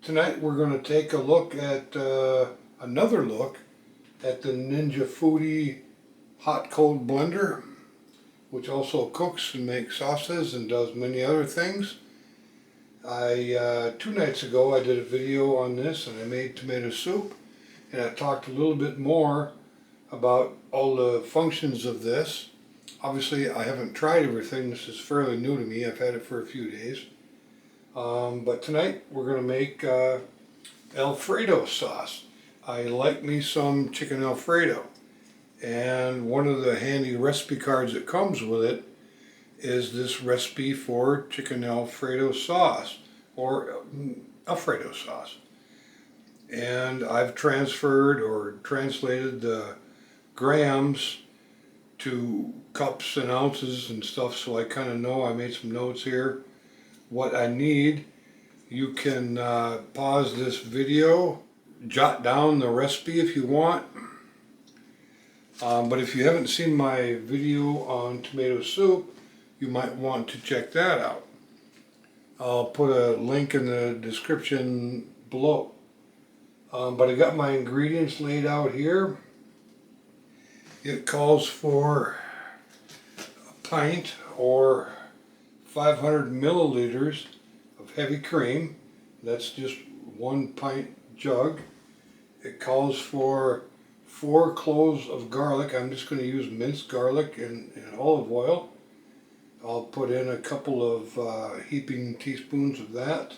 Tonight we're going to take a look at another look at the Ninja Foodi Hot Cold Blender, which also cooks and makes sauces and does many other things. 2 nights ago I did a video on this and I made tomato soup, and I talked a little bit more about all the functions of this. Obviously I haven't tried everything, this is fairly new to me, I've had it for a few days. But tonight we're going to make Alfredo sauce. I like me some Chicken Alfredo, and one of the handy recipe cards that comes with it is this recipe for Chicken Alfredo sauce, or Alfredo sauce. And I've transferred or translated the grams to cups and ounces and stuff, so I kind of know. I made some notes here what I need. You can pause this video, jot down the recipe if you want, but if you haven't seen my video on tomato soup, you might want to check that out. I'll put a link in the description below. But I got my ingredients laid out here. It calls for a pint or 500 milliliters of heavy cream. That's just 1 pint jug. It calls for 4 cloves of garlic. I'm just going to use minced garlic and olive oil. I'll put in a couple of heaping teaspoons of that.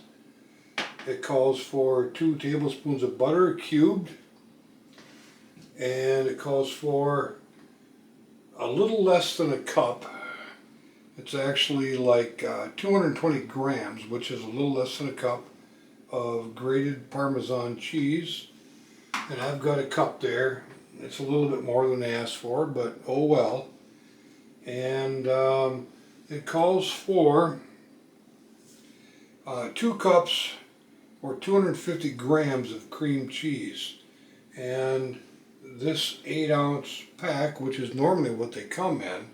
It calls for 2 tablespoons of butter cubed, and it calls for a little less than a cup. It's actually like 220 grams, which is a little less than a cup, of grated Parmesan cheese. And I've got a cup there. It's a little bit more than I asked for, but oh well. And it calls for 2 cups or 250 grams of cream cheese. And this 8-ounce pack, which is normally what they come in,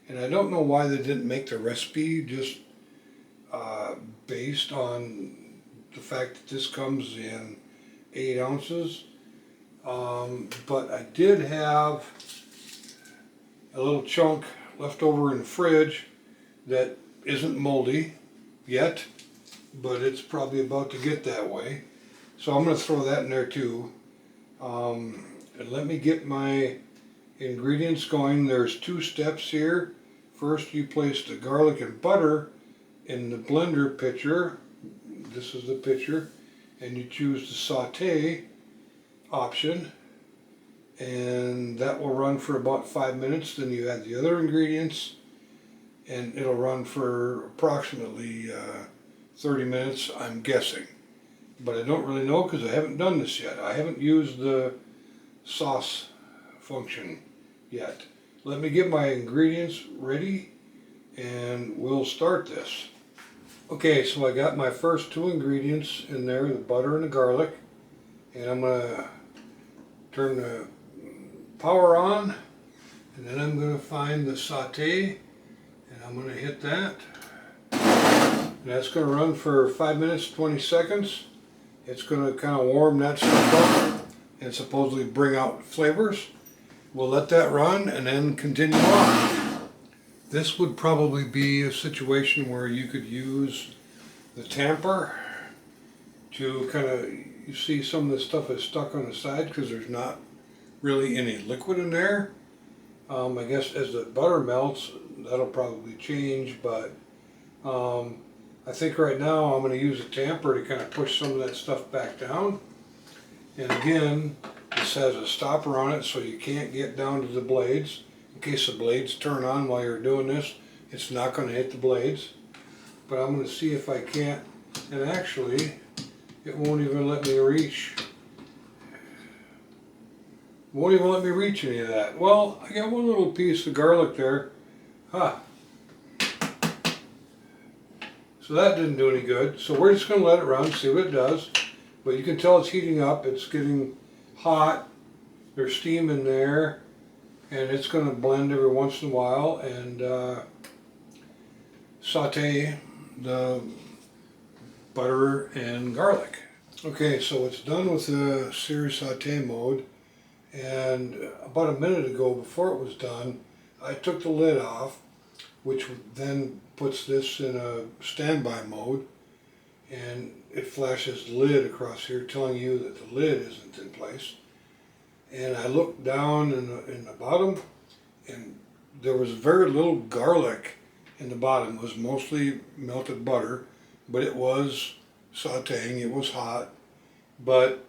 and I don't know why they didn't make the recipe just based on the fact that this comes in 8 ounces. But I did have a little chunk left over in the fridge that isn't moldy yet, but it's probably about to get that way. So I'm going to throw that in there too. And let me get my ingredients going. There's 2 steps here. First, you place the garlic and butter in the blender pitcher. This is the pitcher, and you choose the saute option, and that will run for about 5 minutes. Then you add the other ingredients, and it'll run for approximately 30 minutes, I'm guessing. But I don't really know because I haven't done this yet. I haven't used the sauce function yet. Let me get my ingredients ready and we'll start this. Okay, so I got my first 2 ingredients in there, the butter and the garlic, and I'm going to turn the power on, and then I'm going to find the saute, and I'm going to hit that. And that's going to run for 5 minutes 20 seconds. It's going to kind of warm that stuff up and supposedly bring out flavors. We'll let that run and then continue on. This would probably be a situation where you could use the tamper to kind of, you see some of the stuff is stuck on the side because there's not really any liquid in there. I guess as the butter melts, that'll probably change, but I think right now I'm going to use a tamper to kind of push some of that stuff back down. And again, this has a stopper on it so you can't get down to the blades. In case the blades turn on while you're doing this, it's not going to hit the blades. But I'm going to see if I can't, and actually it won't even let me reach. Won't even let me reach any of that. Well, I got one little piece of garlic there. Huh. So that didn't do any good. So we're just going to let it run, see what it does. But you can tell it's heating up. It's getting hot. There's steam in there. And it's going to blend every once in a while and saute the butter and garlic. Okay, so it's done with the sear saute mode, and about a minute ago, before it was done, I took the lid off, which then puts this in a standby mode, and it flashes the lid across here telling you that the lid isn't in place. And I looked down in the bottom, and there was very little garlic in the bottom. It was mostly melted butter, but it was sauteing, it was hot. But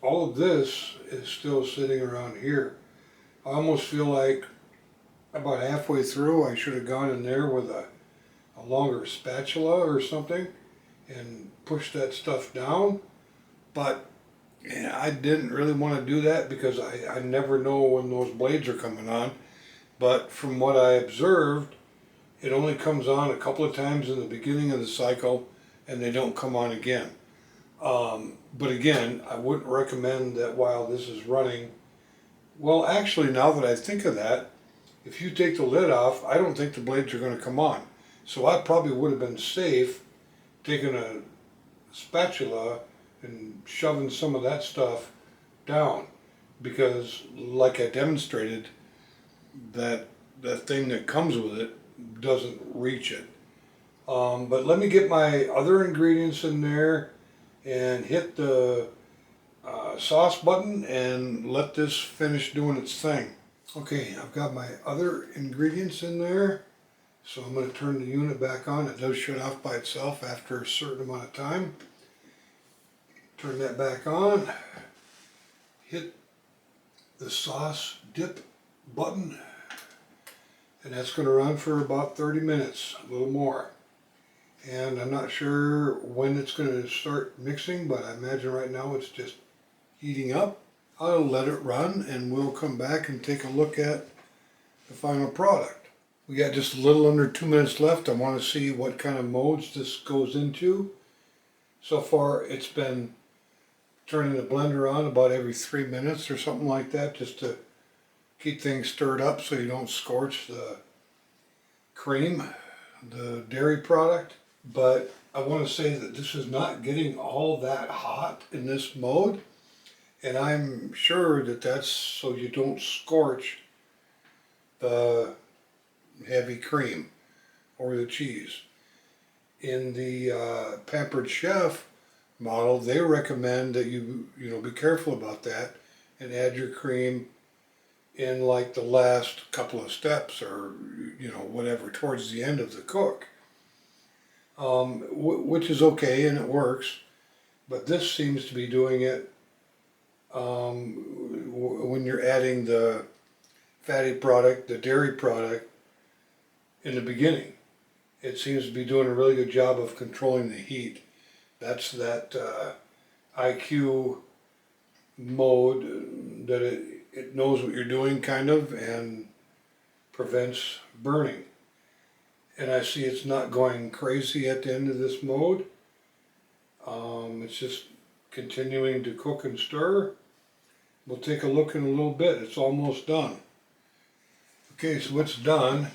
all of this is still sitting around here. I almost feel like about halfway through I should have gone in there with a longer spatula or something and pushed that stuff down. But yeah, I didn't really want to do that because I never know when those blades are coming on. But from what I observed, it only comes on a couple of times in the beginning of the cycle and they don't come on again. But again, I wouldn't recommend that while this is running. Well, actually, now that I think of that, if you take the lid off, I don't think the blades are going to come on. So I probably would have been safe taking a spatula and shoving some of that stuff down, because like I demonstrated, that thing that comes with it doesn't reach it. But let me get my other ingredients in there and hit the sauce button and let this finish doing its thing. Okay, I've got my other ingredients in there, so I'm going to turn the unit back on. It does shut off by itself after a certain amount of time. Turn that back on, hit the sauce dip button, and that's going to run for about 30 minutes, a little more. And I'm not sure when it's going to start mixing, but I imagine right now it's just heating up. I'll let it run and we'll come back and take a look at the final product. We got just a little under 2 minutes left. I want to see what kind of modes this goes into. So far it's been turning the blender on about every 3 minutes or something like that, just to keep things stirred up so you don't scorch the cream, the dairy product. But I want to say that this is not getting all that hot in this mode, and I'm sure that that's so you don't scorch the heavy cream or the cheese. In the Pampered Chef model, they recommend that you be careful about that and add your cream in like the last couple of steps, or whatever, towards the end of the cook, which is okay and it works. But this seems to be doing it when you're adding the fatty product, the dairy product, in the beginning. It seems to be doing a really good job of controlling the heat. That's that IQ mode that it knows what you're doing, kind of, and prevents burning. And I see it's not going crazy at the end of this mode. It's just continuing to cook and stir. We'll take a look in a little bit. It's almost done. Okay, so it's done.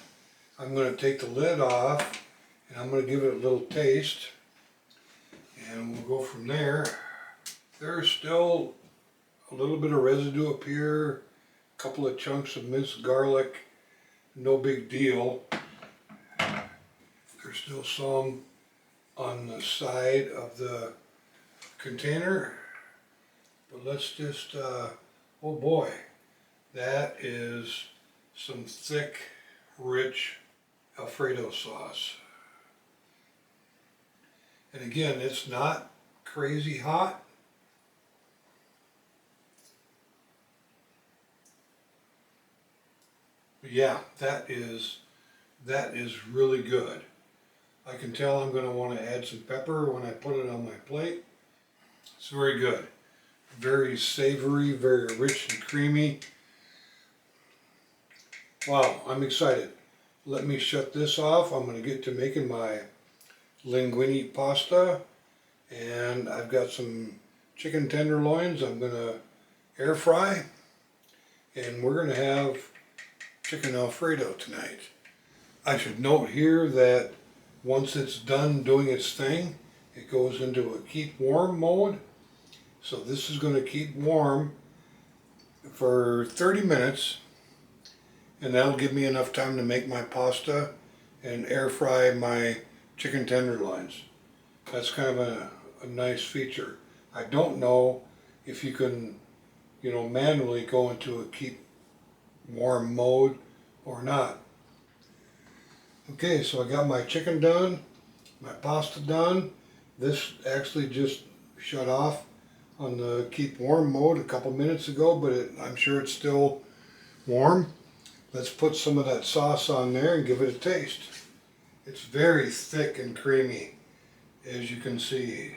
I'm going to take the lid off and I'm going to give it a little taste, and we'll go from there. There's still a little bit of residue up here, a couple of chunks of minced garlic, no big deal. There's still some on the side of the container, but let's just, oh boy, that is some thick, rich Alfredo sauce. And again, it's not crazy hot. But yeah, that is really good. I can tell I'm going to want to add some pepper when I put it on my plate. It's very good. Very savory, very rich and creamy. Wow, I'm excited. Let me shut this off. I'm going to get to making my linguine pasta, and I've got some chicken tenderloins I'm going to air fry, and we're going to have chicken Alfredo tonight. I should note here that once it's done doing its thing, it goes into a keep warm mode, So this is going to keep warm for 30 minutes, and that'll give me enough time to make my pasta and air fry my chicken tenderloins. That's kind of a nice feature. I don't know if you can, manually go into a keep warm mode or not. Okay, so I got my chicken done, my pasta done. This actually just shut off on the keep warm mode a couple minutes ago, but I'm sure it's still warm. Let's put some of that sauce on there and give it a taste. It's very thick and creamy, as you can see.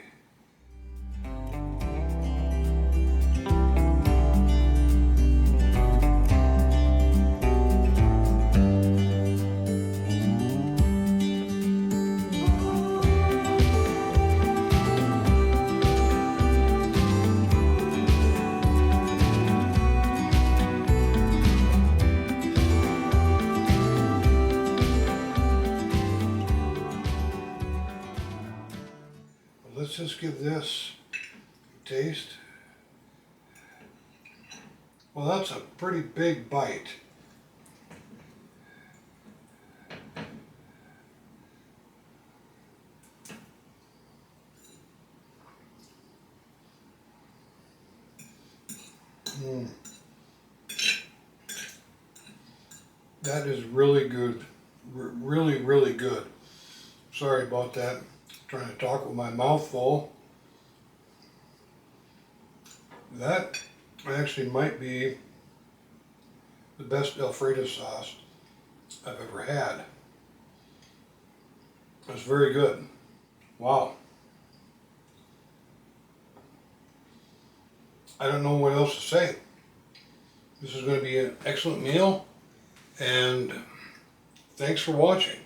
Let's just give this a taste. Well, that's a pretty big bite. That is really good. Really, really good. Sorry about that. Trying to talk with my mouth full. That actually might be the best Alfredo sauce I've ever had. It's very good. Wow. I don't know what else to say. This is going to be an excellent meal, and thanks for watching.